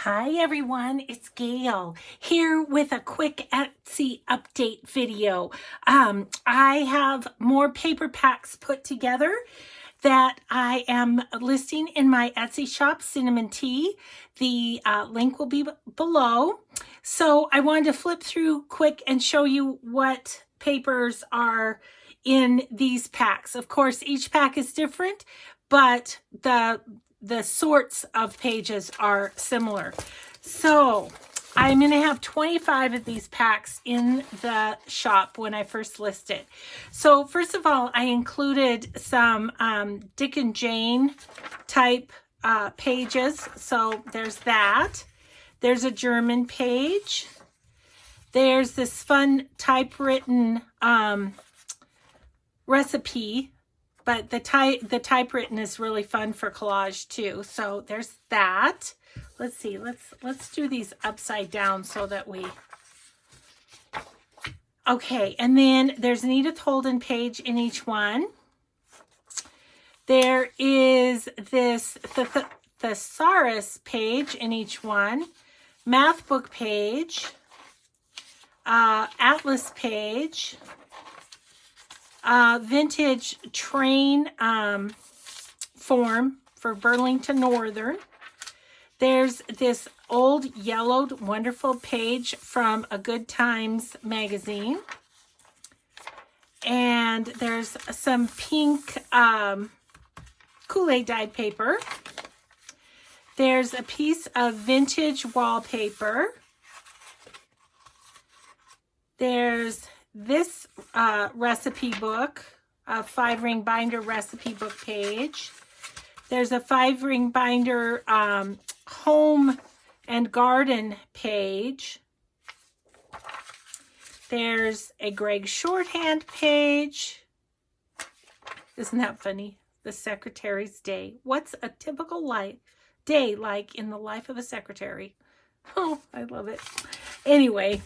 Hi everyone, it's Gail here with a quick Etsy update video. I have more paper packs put together that I am listing in my Etsy shop, Cinnamon Tea. The link will be below. So I wanted to flip through quick and show you what papers are in these packs. Of course, each pack is different, but the sorts of pages are similar. So I'm going to have 25 of these packs in the shop when I first listed. So first of all, I included some Dick and Jane type pages. So there's that. There's a German page. There's this fun typewritten recipe. But the typewritten is really fun for collage too. So there's that. Let's see. Let's do these upside down so that we. Okay, and then there's an Edith Holden page in each one. There is this thesaurus page in each one. Math book page. Atlas page. Vintage train form for Burlington Northern. There's this old yellowed wonderful page from a Good Times magazine. And there's some pink Kool-Aid dyed paper. There's a piece of vintage wallpaper. There's this recipe book, a 5-ring binder recipe book page. There's a 5-ring binder home and garden page. There's a Greg shorthand page. Isn't that funny? The Secretary's Day. What's a typical day like in the life of a secretary? Oh, I love it. Anyway,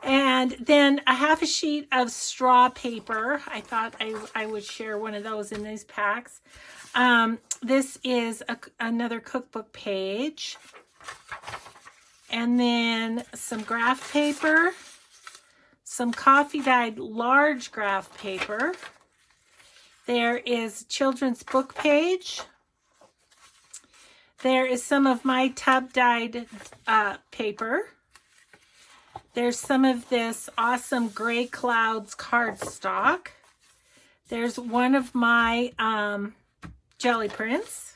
and then a half a sheet of straw paper. I thought I would share one of those in these packs. This is another cookbook page. And then some graph paper. Some coffee dyed large graph paper. There is children's book page. There is some of my tub dyed paper. There's some of this awesome Gray Clouds cardstock. There's one of my jelly prints.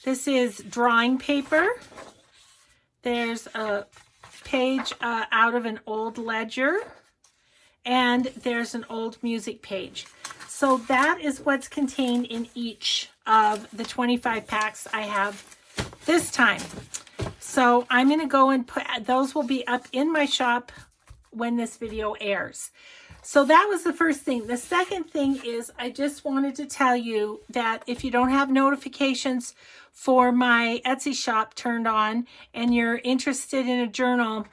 This is drawing paper. There's a page out of an old ledger. And there's an old music page. So that is what's contained in each of the 25 packs I have this time. So I'm going to go and put, those will be up in my shop when this video airs. So that was the first thing. The second thing is I just wanted to tell you that if you don't have notifications for my Etsy shop turned on and you're interested in a journal,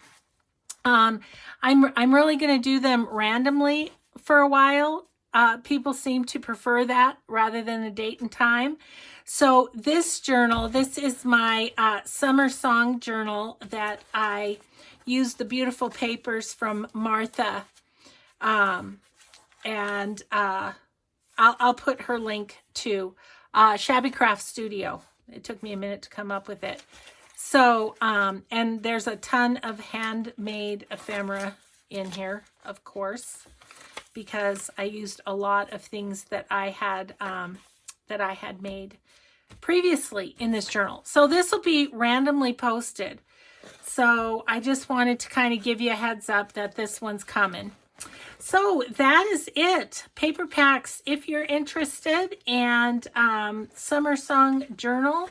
I'm really going to do them randomly for a while. People seem to prefer that rather than a date and time. So this journal, this is my summer song journal that I used the beautiful papers from Martha. I'll put her link to Shabby Craft Studio. It took me a minute to come up with it. So, and there's a ton of handmade ephemera in here, of course, because I used a lot of things that I had made previously in this journal. So this will be randomly posted. So I just wanted to kind of give you a heads up that this one's coming. So that is it. Paper packs, if you're interested, and Summer Song Journal.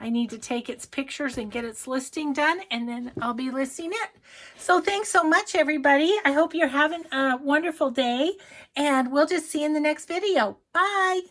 I need to take its pictures and get its listing done, and then I'll be listing it. So thanks so much, everybody. I hope you're having a wonderful day, and we'll just see you in the next video. Bye.